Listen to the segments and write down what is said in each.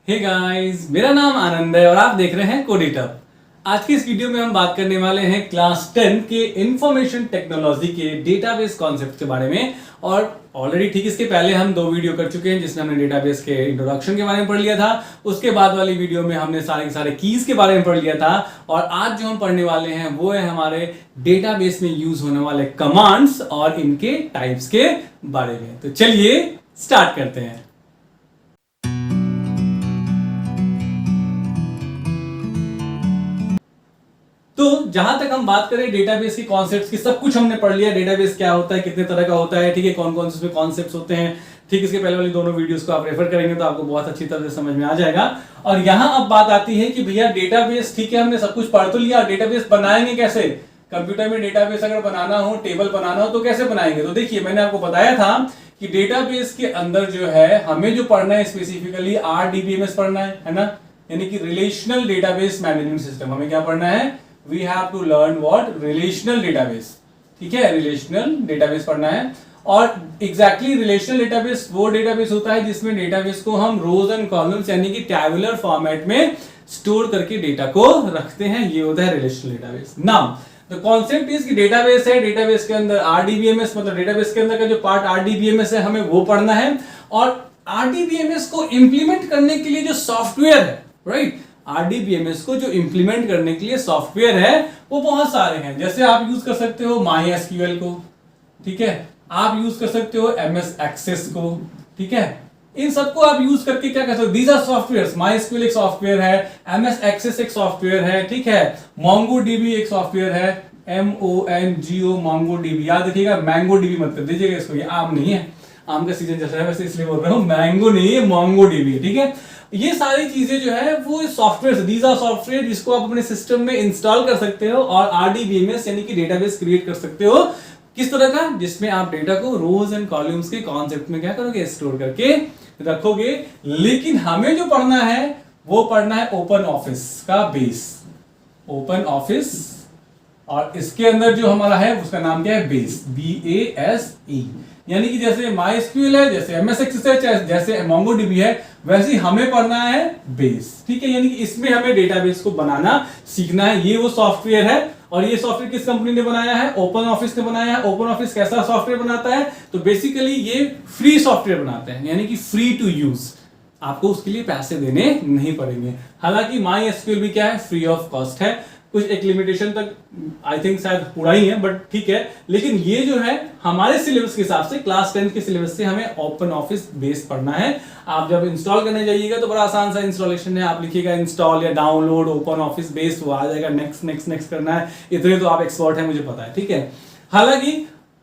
Hey guys, मेरा नाम आनंद है और आप देख रहे हैं कोडिटअप। आज की इस वीडियो में हम बात करने वाले हैं क्लास 10 के इंफॉर्मेशन टेक्नोलॉजी के डेटाबेस कॉन्सेप्ट के बारे में। और ऑलरेडी ठीक इसके पहले हम 2 वीडियो कर चुके हैं जिसमें हमने डेटाबेस के इंट्रोडक्शन के बारे में पढ़ लिया था। उसके बाद वाली वीडियो में हमने सारे के सारे कीज के बारे में पढ़ लिया था। और आज जो हम पढ़ने वाले हैं वो है हमारे डेटाबेस में यूज होने वाले कमांड्स और इनके टाइप्स के बारे में। तो चलिए स्टार्ट करते हैं। तो जहां तक हम बात करें डेटाबेस के कॉन्सेप्ट्स की, सब कुछ हमने पढ़ लिया। डेटाबेस क्या होता है, कितने तरह का होता है, ठीक है, कौन कौन से उसमें कॉन्सेप्ट्स होते हैं। ठीक, इसके पहले वाली दोनों वीडियोस को आप रेफर करेंगे तो आपको बहुत अच्छी तरह से समझ में आ जाएगा। और यहां अब बात आती है कि भैया डेटाबेस, ठीक है, हमने सब कुछ पढ़ तो लिया, डेटाबेस बनाएंगे कैसे। कंप्यूटर में डेटाबेस अगर बनाना हो, टेबल बनाना हो तो कैसे बनाएंगे। तो देखिए, मैंने आपको बताया था कि डेटाबेस के अंदर जो है हमें जो पढ़ना है स्पेसिफिकली RDBMS पढ़ना है ना, यानी कि रिलेशनल डेटाबेस मैनेजमेंट सिस्टम। हमें क्या पढ़ना है, we have to learn what, relational database. ठीक है, रिलेशनल डेटाबेस पढ़ना है। और एग्जैक्टली रिलेशनल डेटाबेस वो डेटाबेस होता है जिसमें डेटाबेस को हम रोज एंड कॉलम्स यानी कि टैबुलर फॉर्मेट में स्टोर करके डेटा को रखते हैं। ये होता है relational database. Now the concept is कि डेटाबेस है, डेटाबेस के अंदर RDBMS मतलब डेटाबेस के अंदर का जो पार्ट RDBMS है हमें वो पढ़ना है। और RDBMS को इंप्लीमेंट करने के लिए जो सॉफ्टवेयर है, राइट, RDBMS को जो इंप्लीमेंट करने के लिए सॉफ्टवेयर है वो बहुत सारे हैं। जैसे आप यूज कर सकते हो MySQL को, ठीक है, आप यूज कर सकते हो MS Access को, ठीक है, इन सबको आप यूज करके क्या कर सकते हो, दीज आर सॉफ्टवेयर्स। MySQL एक सॉफ्टवेयर है, MS Access एक सॉफ्टवेयर है, ठीक है, MongoDB एक सॉफ्टवेयर है, MONGO MongoDB, याद रखिएगा, MangoDB मत कर दीजिएगा इसको, ये आम नहीं है, आम का सीजन चल रहा है वैसे इसलिए बोल रहा हूँ, मैंगो नहीं है, MongoDB, ठीक है। ये सारी चीजें जो है वो सॉफ्टवेयर, दीज आर सॉफ्टवेयर जिसको आप अपने सिस्टम में इंस्टॉल कर सकते हो और RDBMS यानी कि डेटाबेस क्रिएट कर सकते हो। किस तरह का, जिसमें आप डेटा को रोज एंड कॉलम्स के कॉन्सेप्ट में क्या करोगे, स्टोर करके रखोगे। लेकिन हमें जो पढ़ना है वो पढ़ना है ओपन ऑफिस का बेस, ओपन ऑफिस। और इसके अंदर जो हमारा है उसका नाम क्या है, बेस, BASE। यानी कि जैसे MySQL है, जैसे MS Access है, जैसे MongoDB है, वैसे ही हमें पढ़ना है बेस। ठीक है, यानी कि इसमें हमें डेटाबेस को बनाना सीखना है। ये वो सॉफ्टवेयर है और ये सॉफ्टवेयर किस कंपनी ने बनाया है, ओपन ऑफिस ने बनाया है। ओपन ऑफिस कैसा सॉफ्टवेयर बनाता है, तो बेसिकली ये फ्री सॉफ्टवेयर बनाते हैं, यानी कि फ्री टू यूज, आपको उसके लिए पैसे देने नहीं पड़ेंगे। हालांकि MySQL भी क्या है, फ्री ऑफ कॉस्ट है, कुछ एक लिमिटेशन तक आई थिंक शायद पूरा ही है, बट ठीक है। लेकिन ये जो है हमारे सिलेबस के हिसाब से, क्लास 10 के सिलेबस से हमें ओपन ऑफिस बेस पढ़ना है। आप जब इंस्टॉल करने जाइएगा तो बड़ा आसान सा इंस्टॉलेशन है, आप लिखिएगा इंस्टॉल या डाउनलोड ओपन ऑफिस बेस, वो आ जाएगा, नेक्स्ट नेक्स्ट नेक्स्ट करना है। इतने तो आप एक्सपर्ट हैं, मुझे पता है, ठीक है। हालांकि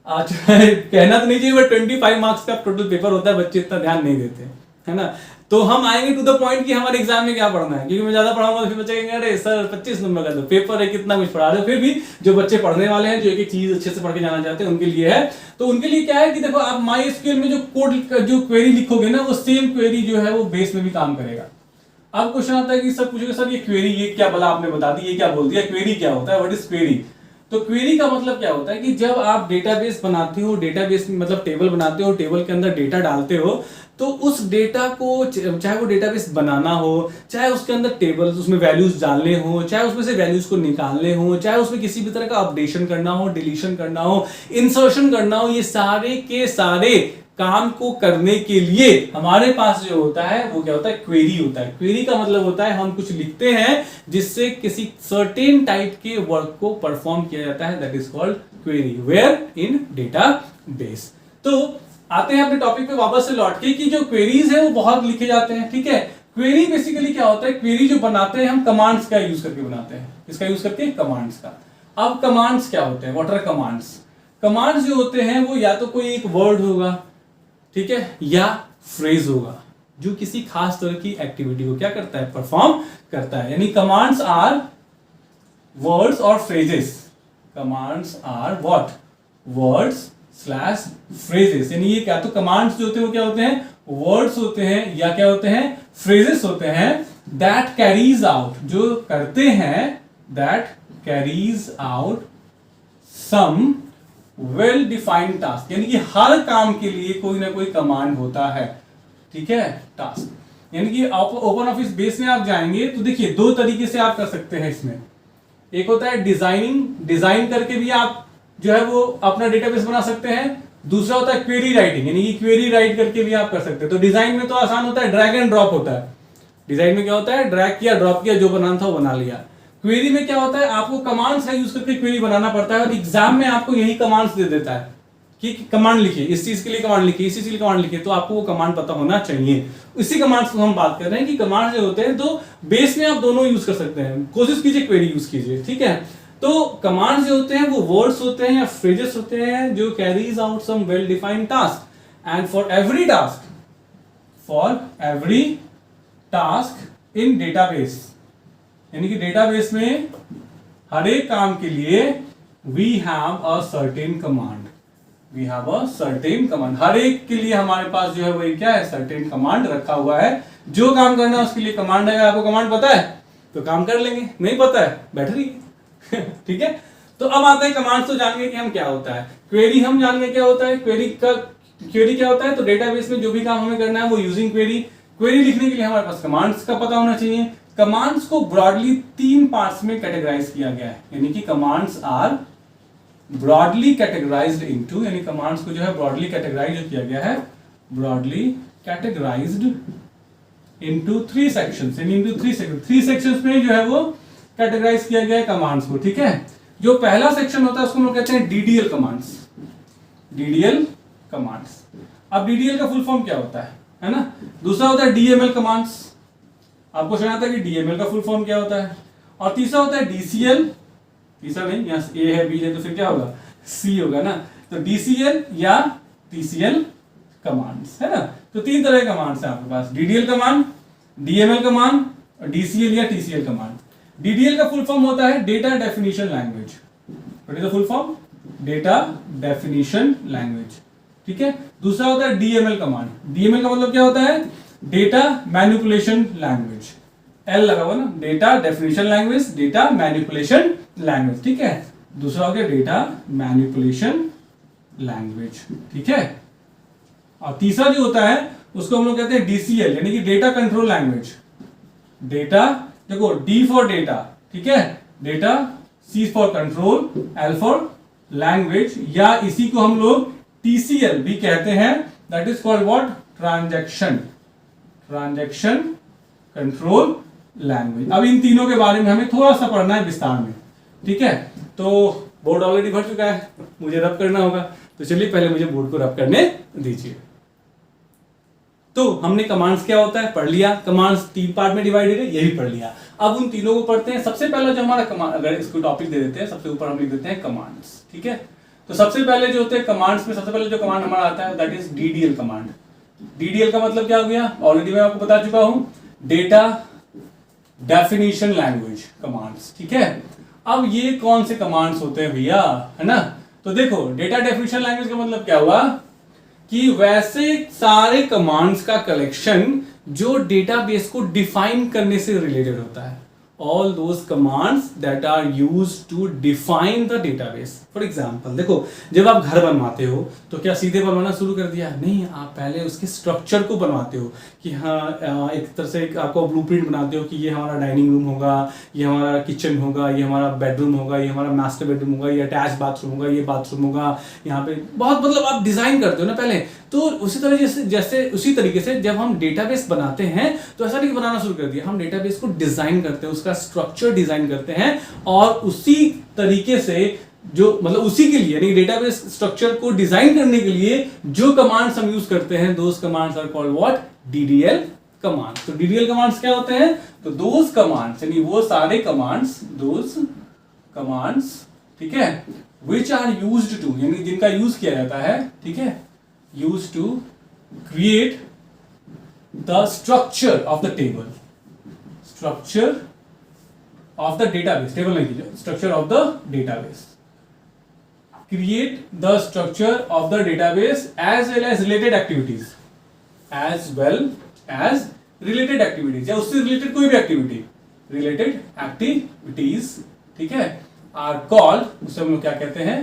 कहना तो नहीं चाहिए, बट 25 मार्क्स का टोटल पेपर होता है, बच्चे इतना ध्यान नहीं देते, है ना। तो हम आएंगे टू द पॉइंट कि हमारे एग्जाम में क्या पढ़ना है, क्योंकि मैं ज्यादा पढ़ाऊंगा तो फिर बच्चे कहेंगे अरे सर 25 नंबर का तो पेपर है, कितना कुछ पढ़ा रहे हो। फिर भी जो बच्चे पढ़ने वाले हैं, जो एक एक चीज अच्छे से पढ़ के जाना चाहते हैं, उनके लिए है। तो उनके लिए क्या है कि देखो, आप MySQL में जो कोड, जो क्वेरी लिखोगे ना, वो सेम क्वेरी जो है वो बेस में भी काम करेगा। अब क्वेश्चन आता है कि सब पूछोगे सर ये क्वेरी, ये क्या भला आपने बता दी, ये क्या बोल दिया, क्वेरी क्या होता है, व्हाट इज क्वेरी। तो क्वेरी का मतलब क्या होता है कि जब आप डेटाबेस बनाते हो, डेटाबेस मतलब टेबल बनाते हो, टेबल के अंदर डेटा डालते हो, तो उस डेटा को, चाहे वो डेटाबेस बनाना हो, चाहे उसके अंदर टेबल्स, उसमें वैल्यूज डालने हो, चाहे उसमें से वैल्यूज को निकालने हो, चाहे उसमें किसी भी तरह का अपडेशन करना हो, डिलीशन करना हो, इंसर्शन करना हो, ये सारे के सारे काम को करने के लिए हमारे पास जो होता है वो क्या होता है, क्वेरी होता है। क्वेरी का मतलब होता है हम कुछ लिखते हैं जिससे किसी सर्टेन टाइप के वर्क को परफॉर्म किया जाता है, that is called query, where in database. तो आते हैं अपने टॉपिक पे वापस से लौट के कि जो क्वेरीज है वो बहुत लिखे जाते हैं, ठीक है। क्वेरी बेसिकली क्या होता है, क्वेरी जो बनाते हैं हम कमांड्स का यूज करके बनाते हैं। इसका यूज करके, कमांड्स का। अब कमांड्स क्या होते हैं, व्हाट आर कमांड्स। कमांड्स जो होते हैं वो या तो कोई एक वर्ड होगा, ठीक है, या फ्रेज होगा, जो किसी खास तरह की एक्टिविटी को क्या करता है, परफॉर्म करता है। यानी कमांड्स आर वर्ड्स और phrases. Commands are what, words slash phrases. यानी ये क्या, तो कमांड्स जो होते हैं वो क्या होते हैं, वर्ड्स होते हैं या क्या होते हैं, फ्रेजेस होते हैं, दैट कैरीज आउट, जो करते हैं, that carries out some well defined task. यानी कि हर काम के लिए कोई ना कोई कमांड होता है, ठीक है, टास्क। यानी कि ओपन ऑफिस बेस में आप जाएंगे तो देखिए दो तरीके से आप कर सकते हैं इसमें। एक होता है डिजाइन करके भी आप जो है वो अपना डेटाबेस बना सकते हैं। दूसरा होता है क्वेरी राइटिंग, यानी कि क्वेरी राइट करके भी आप कर सकते हैं। तो डिजाइन में तो आसान होता है, ड्रैग एंड ड्रॉप होता है। डिजाइन में क्या होता है, ड्रैग किया ड्रॉप किया, जो बनाना था वो बना लिया। क्वेरी में क्या होता है, आपको कमांड्स का यूज करके क्वेरी बनाना पड़ता है और एग्जाम में आपको यही कमांड्स दे देता है कि कमांड लिखिए, इस चीज के लिए कमांड लिखिए, इस चीज के लिए कमांड लिखिए, तो आपको वो कमांड पता होना चाहिए। इसी कमांड्स को हम बात कर रहे हैं कि कमांड्स जो होते हैं तो बेस में आप दोनों यूज कर सकते हैं। कोशिश कीजिए क्वेरी यूज कीजिए, ठीक है। तो कमांड्स जो होते हैं वो वर्ड्स होते हैं या फ्रेजेस होते हैं जो carries out some well defined task, and for every task in database, यानी कि डेटाबेस में हर एक काम के लिए we have a certain command, हर एक के लिए हमारे पास जो है वो क्या है, सर्टेन कमांड रखा हुआ है। जो काम करना है उसके लिए कमांड है। आपको कमांड पता है तो काम कर लेंगे, नहीं पता है बैठ रहिए ठीक है। तो अब आते हैं कमांड्स, तो जान गए कि हम क्या होता है। क्वेरी हम जान गए क्या होता है, क्वेरी क्या होता है। तो डेटाबेस में जो भी काम हमें करना है वो यूजिंग क्वेरी लिखने के लिए हमारे पास कमांड्स का पता होना चाहिए। कमांड्स को ब्रॉडली 3 पार्ट्स में कैटेगराइज किया गया है, यानी कि commands are broadly categorized into, यानी कमांड्स को जो है ब्रॉडली कैटेगराइज किया गया है, ब्रॉडली कैटेगराइज्ड इनटू 3 सेक्शंस, यानी इनटू 3 सेक्शंस। 3 सेक्शंस में जो है वो कैटेगराइज किया गया है कमांड्स को, ठीक है। जो पहला सेक्शन होता है उसको हम लोग कहते हैं डीडीएल कमांड्स, डीडीएल कमांड्स। अब डीडीएल का फुल फॉर्म क्या होता है ना। दूसरा होता है डीएमएल कमांड्स, आपको सुना था कि डीएमएल का फुल फॉर्म क्या होता है। और तीसरा होता है डीसीएल, तीसरा नहीं, यहाँ ए है बी है तो फिर क्या होगा, सी होगा ना। तो डीसीएल या टीसीएल कमांड्स है ना। तो 3 तरह के कमांड्स हैं आपके पास, डीडीएल कमांड, डीएमएल कमांड और डीसीएल या टीसीएल कमांड। डीडीएल का फुल फॉर्म होता है data definition language, what is the full form, data definition language, ठीक है। दूसरा होता है डीएमएल कमांड, डीएमएल का मतलब क्या होता है, डेटा मैनिपुलेशन लैंग्वेज, एल लगा हुआ ना, data definition language, data manipulation language, ठीक है। दूसरा हो गया डेटा मैनिपुलेशन लैंग्वेज, ठीक है। और तीसरा जो होता है उसको हम लोग कहते हैं डीसीएल, यानी कि डेटा कंट्रोल लैंग्वेज। डेटा देखो, डी फॉर डेटा, ठीक है, data, C for control, L for language, या इसी को हम लोग टीसीएल भी कहते हैं, that is called what, transaction control language. अब इन तीनों के बारे में हमें थोड़ा सा पढ़ना है विस्तार में, ठीक है। तो बोर्ड ऑलरेडी भर चुका है, मुझे रब करना होगा, तो चलिए पहले मुझे बोर्ड को रब करने दीजिए। तो हमने कमांड्स क्या होता है पढ़ लिया, कमांड्स 3 पार्ट में डिवाइडेड है, ये भी पढ़ लिया। अब उन तीनों को पढ़ते हैं। सबसे पहला जो हमारा कमांड, अगर इसको टॉपिक दे देते हैं, सबसे ऊपर हम लिख देते हैं कमांड्स, ठीक है। तो सबसे पहले जो होते हैं कमांड्स में, सबसे पहले जो कमांड हमारा आता है that is DDL command. DDL का मतलब क्या हो गया, ऑलरेडी मैं आपको बता चुका हूं, डेटा डेफिनेशन लैंग्वेज कमांड्स, ठीक है। अब ये कौन से कमांड्स होते हैं भैया, है ना। तो देखो, डेटा डेफिनेशन लैंग्वेज का मतलब क्या हुआ कि वैसे सारे कमांड्स का कलेक्शन जो डेटाबेस को डिफाइन करने से रिलेटेड होता है, all those commands that are used to define the database. For example, देखो, जब आप घर बनवाते हो तो क्या सीधे बनवाना शुरू कर दिया, नहीं, आप पहले उसके स्ट्रक्चर को बनवाते हो कि हाँ, एक तरह से आपको ब्लूप्रिंट बनाते हो कि ये हमारा डाइनिंग रूम होगा, ये हमारा किचन होगा, ये हमारा बेडरूम होगा, ये हमारा मास्टर बेडरूम होगा, ये अटैच बाथरूम होगा, ये बाथरूम होगा, यहाँ पे बहुत, मतलब आप डिजाइन करते हो ना पहले। तो उसी तरह जैसे उसी तरीके से जब हम डेटाबेस बनाते हैं तो ऐसा नहीं बनाना शुरू कर दिया, हम डेटाबेस को डिजाइन करते हैं, उसका स्ट्रक्चर डिजाइन करते हैं, और उसी तरीके से जो, मतलब उसी के लिए, यानी डेटाबेस स्ट्रक्चर को डिजाइन करने के लिए जो कमांड्स हम यूज करते हैं, those commands are called what, DDL commands. तो डीडीएल कमांड्स क्या होते हैं, तो दोस कमांड्स, यानी वो सारे कमांड्स, दोस कमांड्स, ठीक है, विच आर यूज्ड टू, यानी जिनका यूज किया जाता है, ठीक है, used to create the structure of the table, structure of the database, table नहीं कीजिए, structure of the database, create the structure of the database as well as related activities, as well as related activities, या उससे related कोई भी activity, related activities, ठीक है, are called, उसे हम लोग क्या कहते हैं,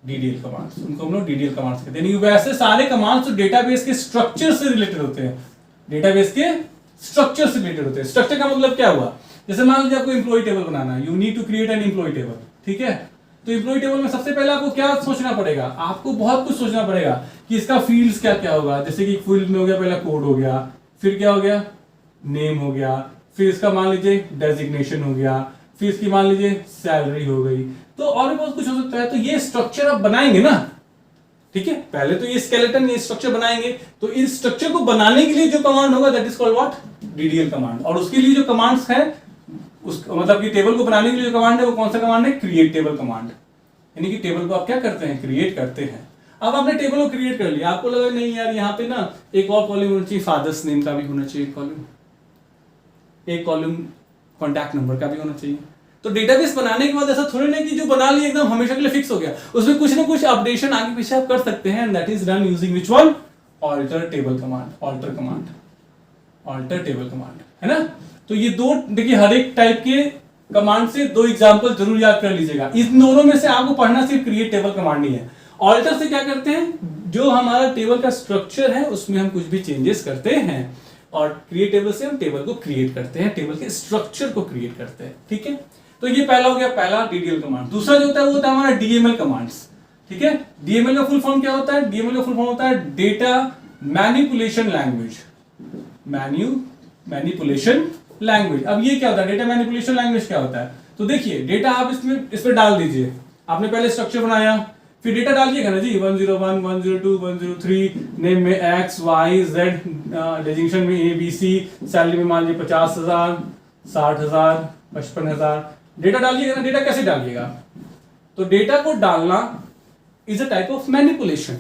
डीडीएल कमांड्स। उनको हम लोग डीडीएल कमांड्स कहते हैं। वैसे सारे कमांड्स जो डेटाबेस के स्ट्रक्चर से रिलेटेड होते हैं, डेटाबेस के स्ट्रक्चर से रिलेटेड होते हैं। स्ट्रक्चर का मतलब क्या हुआ, जैसे मान लीजिए आपको एम्प्लॉय टेबल बनाना है, you need to create an employ table, ठीक है। तो एम्प्लॉय टेबल में सबसे पहले आपको क्या सोचना पड़ेगा, आपको बहुत कुछ सोचना पड़ेगा कि इसका फील्ड्स क्या क्या होगा। जैसे कि फील्ड में हो गया, पहला कोड हो गया, फिर क्या हो गया, नेम हो गया, फिर इसका मान लीजिए डेजिग्नेशन हो गया, फिर इसकी मान लीजिए सैलरी हो गई, तो और भी बहुत कुछ हो सकता है। तो ये स्ट्रक्चर आप बनाएंगे ना, ठीक है। पहले तो ये स्केलेटन, ये स्ट्रक्चर बनाएंगे, तो इस स्ट्रक्चर को बनाने के लिए जो कमांड होगा that is called what, DDL command. और उसके लिए जो कमांड्स है, उस मतलब कि टेबल को बनाने के लिए जो कमांड है वो कौन सा कमांड है, क्रिएट टेबल कमांड। यानी कि टेबल को आप क्या करते हैं, क्रिएट करते हैं। अब आपने टेबल को क्रिएट कर लिया, आपको लगा नहीं यार यहाँ पे ना एक और कॉलम होना चाहिए, फादर्स नेम का भी होना चाहिए कॉलम, एक कॉलम कॉन्टैक्ट नंबर का भी होना चाहिए। तो डेटाबेस बनाने के बाद ऐसा थोड़ी ना कि जो बना लिया एकदम हमेशा के लिए फिक्स हो गया, उसमें कुछ ना कुछ अपडेशन आगे पीछे आप कर सकते हैं। That is done using which one, alter table command, alter command, alter table command, है ना। तो ये दो, देखिए हर एक टाइप के कमांड से दो एग्जांपल जरूर याद कर लीजिएगा। इन दोनों में से आपको पढ़ना सिर्फ क्रिएट टेबल कमांड नहीं है। ऑल्टर से क्या करते हैं, जो हमारा टेबल का स्ट्रक्चर है उसमें हम कुछ भी चेंजेस करते हैं, और क्रिएट टेबल से हम टेबल को क्रिएट करते हैं, टेबल के स्ट्रक्चर को क्रिएट करते हैं, ठीक है। तो ये पहला हो गया, पहला डीडीएल कमांड। दूसरा जो होता है वो होता है हमारा डीएमएल कमांड्स, ठीक है। डीएमएल का फुल फॉर्म क्या होता है, डीएमएल का फुल फॉर्म होता है data manipulation language, manipulation language. अब ये क्या होता है, डेटा मैनिपुलेशन लैंग्वेज क्या होता है, तो देखिए डेटा आप इस पे डाल दीजिए। आपने पहले स्ट्रक्चर बनाया, फिर डेटा डालिएगा ना जी, 101, 102, 103, नेम में x, y, z, डेजिग्नेशन में a, b, c, सैलरी में मान लीजिए 50,000, 60,000, 55,000, डेटा डालिएगा ना। डेटा कैसे डालिएगा, तो डेटा को डालना is a type of manipulation,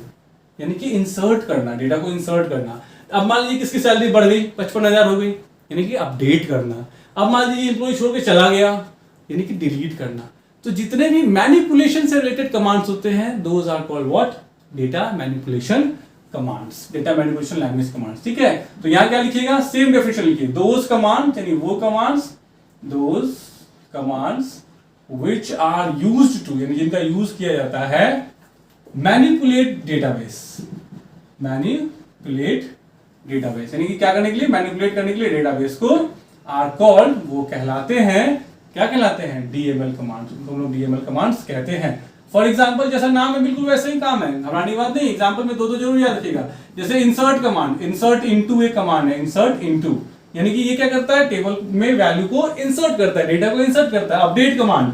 यानी कि इंसर्ट करना, डेटा को इंसर्ट करना। अब मान लीजिए किसकी सैलरी बढ़ गई, 55,000 हो गई, यानी कि अपडेट करना। अब मान लीजिए एम्प्लॉय छोड़ के चला गया, यानी कि डिलीट करना। तो जितने भी मैनिपुलेशन से रिलेटेड कमांड्स होते हैं, those are called what, data manipulation commands, data manipulation language commands, ठीक है। तो यहां क्या लिखिएगा, सेम डेफिनेशन लिखिए, दोज कमांड्स, यानी वो commands, those commands which are used to, यानी जिनका यूज किया जाता है मैनिपुलेट डेटाबेस, मैनिपुलेट डेटाबेस, यानी कि क्या करने के लिए, मैनिपुलेट करने के लिए डेटाबेस को, आर कॉल्ड, वो कहलाते हैं, क्या कहलाते हैं, डीएमएल कमांड्स। उनको हम लोग डीएमएल कमांड्स कहते हैं। फॉर एग्जांपल जैसा नाम है बिल्कुल वैसे ही काम है, घबराने की बात नहीं। एग्जांपल में दो जरूर याद रखिएगा। जैसे इंसर्ट कमांड, इंसर्ट इनटू एक कमांड है, इंसर्ट इनटू, यानी कि ये क्या करता है, टेबल में वैल्यू को इंसर्ट करता है, डेटा को इंसर्ट करता है। अपडेट कमांड,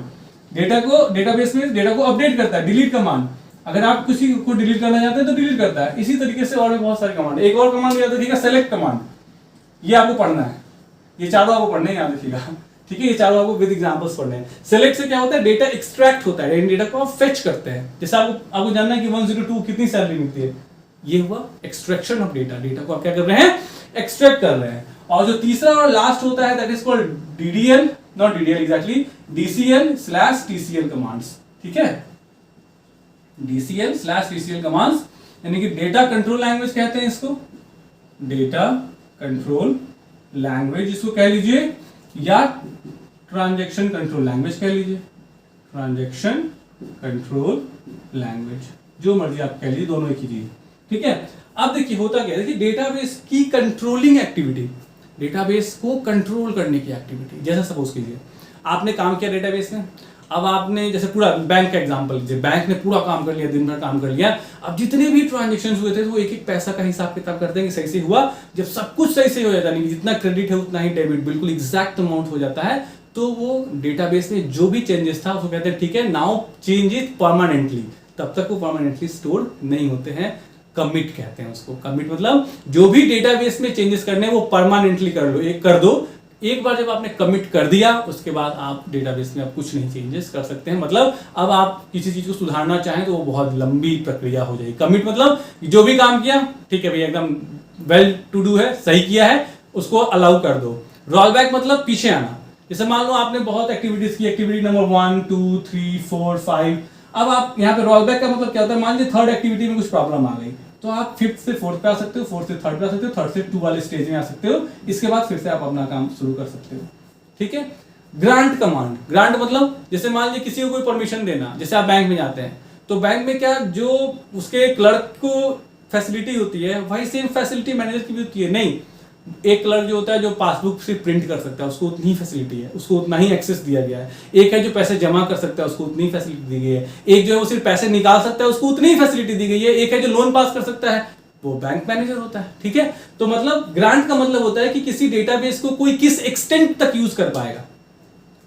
डेटा को, डेटाबेस में डेटा को अपडेट करता है। डिलीट कमांड, अगर आप किसी को डिलीट करना चाहते हैं तो डिलीट करता है। इसी तरीके से और भी बहुत सारे कमांड। एक और कमांड याद रखिएगा, सेलेक्ट कमांड, ये आपको पढ़ना है, ये चारों आपको पढ़ने याद रखिएगा, ठीक है। ये चारों आपको विद एग्जांपल्स पढ़ने हैं। सेलेक्ट से क्या होता है, डेटा एक्सट्रैक्ट होता है, डेटा को आप फेच करते हैं। जैसे आपको जानना है कि 102 कितनी सैलरी मिलती है, ये हुआ एक्सट्रैक्शन ऑफ डेटा, डेटा को आप क्या कर रहे हैं, एक्सट्रैक्ट कर रहे हैं। और जो तीसरा और लास्ट होता है that is called DDL, not DDL exactly, DCL/TCL commands, ठीक है। DCL/TCL कमांड्स, यानी कि डेटा कंट्रोल लैंग्वेज कहते हैं इसको, डेटा कंट्रोल लैंग्वेज इसको कह लीजिए, या ट्रांजैक्शन कंट्रोल लैंग्वेज कह लीजिए, ट्रांजैक्शन कंट्रोल लैंग्वेज, जो मर्जी आप कह लीजिए, दोनों एक ही चीज, ठीक है। अब देखिए होता क्या है, देखिए डेटाबेस की कंट्रोलिंग एक्टिविटी, डेटाबेस को कंट्रोल करने की एक्टिविटी। जैसा सपोज कीजिए आपने काम किया डेटाबेस में, अब आपने जैसे पूरा बैंक का एग्जांपल लीजिए, बैंक ने पूरा काम कर लिया, दिन भर काम कर लिया। अब जितने भी ट्रांजैक्शंस हुए थे तो वो एक एक पैसा का हिसाब किताब करते हैं कि सही से हुआ। जब सब कुछ सही से हो जाता है, नहीं जितना क्रेडिट है उतना ही डेबिट, बिल्कुल एग्जैक्ट अमाउंट हो जाता है, तो वो डेटाबेस में जो भी चेंजेस था उसको कहते हैं ठीक है, नाउ चेंज इट परमानेंटली। तब तक वो परमानेंटली स्टोर नहीं होते हैं, कमिट कहते हैं उसको। कमिट मतलब जो भी डेटाबेस में चेंजेस करने हैं वो परमानेंटली कर लो, एक कर दो। एक बार जब आपने कमिट कर दिया उसके बाद आप डेटाबेस में अब कुछ नहीं चेंजेस कर सकते हैं। मतलब अब आप किसी चीज को सुधारना चाहें तो वो बहुत लंबी प्रक्रिया हो जाएगी। कमिट मतलब जो भी काम किया ठीक है भैया, एकदम वेल टू डू है, सही किया है, उसको अलाउ कर दो। रोल बैक मतलब पीछे आना। जैसे मान लो आपने बहुत एक्टिविटीज की, एक्टिविटी नंबर 1 2 3 4 5, अब आप यहाँ पे रोल बैक का मतलब क्या होता है, मान लीजिए थर्ड एक्टिविटी में कुछ प्रॉब्लम आ गई तो आप 5th से 4th पे आ सकते हो, 4th से 3rd पे आ सकते हो, 3rd से 2 वाले स्टेज में आ सकते हो। इसके बाद फिर से आप अपना काम शुरू कर सकते हो, ठीक है। ग्रांट कमांड, ग्रांट मतलब जैसे मान लीजिए किसी को कोई परमिशन देना, जैसे आप बैंक में जाते हैं तो बैंक में क्या जो उसके क्लर्क को फैसिलिटी होती है वही सेम फैसिलिटी मैनेजर की भी होती है, नहीं। एक क्लर्क जो होता है जो पासबुक से प्रिंट कर सकता है उसको उतनी ही फैसिलिटी है, उसको उतना ही एक्सेस दिया गया है। एक है जो पैसे जमा कर सकता है उसको उतनी ही फैसिलिटी दी गई है। एक जो है वो सिर्फ पैसे निकाल सकता है उसको उतनी ही फैसिलिटी दी गई है। एक है जो लोन पास कर सकता है वो बैंक मैनेजर होता है। ठीक है, तो मतलब ग्रांट का मतलब होता है कि किसी डेटाबेस को कोई किस एक्सटेंट तक यूज कर पाएगा।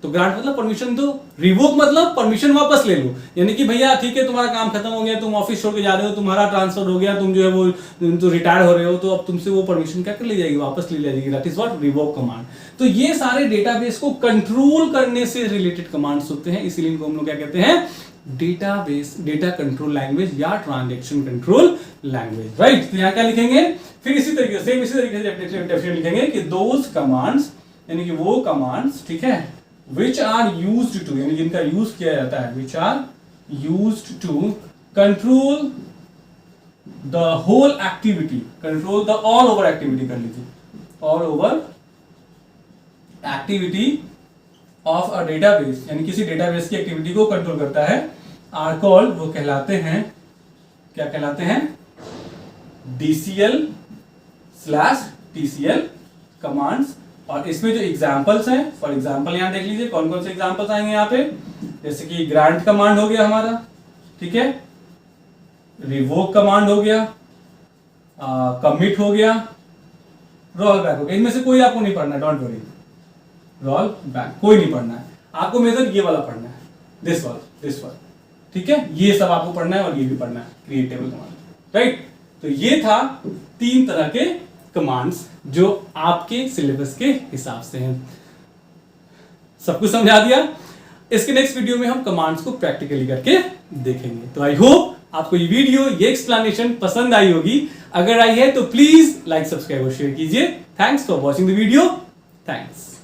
तो ग्रांट मतलब परमिशन दो, रिवोक मतलब परमिशन वापस ले लो, यानी कि भैया ठीक है तुम्हारा काम खत्म हो गया, तुम ऑफिस छोड़ के जा रहे हो, तुम्हारा ट्रांसफर हो गया, तुम जो है वो तो रिटायर हो रहे हो, तो अब तुमसे वो परमिशन क्या कर ली जाएगी, वापस ले ली जाएगी। That is what revoke command. तो ये सारे डेटाबेस को कंट्रोल करने से रिलेटेड कमांड्स होते हैं, इसीलिए इनको हम लोग क्या कहते हैं, डेटाबेस, डेटा कंट्रोल लैंग्वेज या ट्रांजैक्शन कंट्रोल लैंग्वेज। राइट, तो यहाँ क्या लिखेंगे, फिर इसी तरीके से डेफिनेशन लिखेंगे कि दोज कमांड्स, यानी कि वो कमांड्स, ठीक है, which are used to, यानी जिनका यूज किया जाता है, which are used to control the whole activity, control the all over activity, कर लीजिए, all over activity of a database, यानी किसी डेटाबेस की एक्टिविटी को कंट्रोल करता है, are called, वो कहलाते हैं, क्या कहलाते हैं, DCL/TCL कमांड्स। और इसमें जो एग्जांपल्स हैं, फॉर एग्जांपल यहां देख लीजिए कौन कौन से एग्जांपल्स आएंगे यहाँ पे, जैसे कि ग्रांट कमांड हो गया हमारा, ठीक है, रिवोक कमांड हो गया, कमिट हो गया, रोल बैक हो गया। इनमें से कोई आपको नहीं पढ़ना है, डोंट वरी, रोल बैक कोई नहीं पढ़ना है आपको, मेथड ये वाला पढ़ना है, दिस वाला, ठीक है, ये सब आपको पढ़ना है और ये भी पढ़ना है, क्रिएटेबल कमांड। राइट, तो ये था 3 तरह के कमांड्स जो आपके सिलेबस के हिसाब से हैं। सब कुछ समझा दिया। इसके नेक्स्ट वीडियो में हम कमांड्स को प्रैक्टिकली करके देखेंगे। तो आई होप आपको ये वीडियो, ये एक्सप्लेनेशन पसंद आई होगी। अगर आई है तो प्लीज लाइक, सब्सक्राइब और शेयर कीजिए। Thanks for watching the video. Thanks.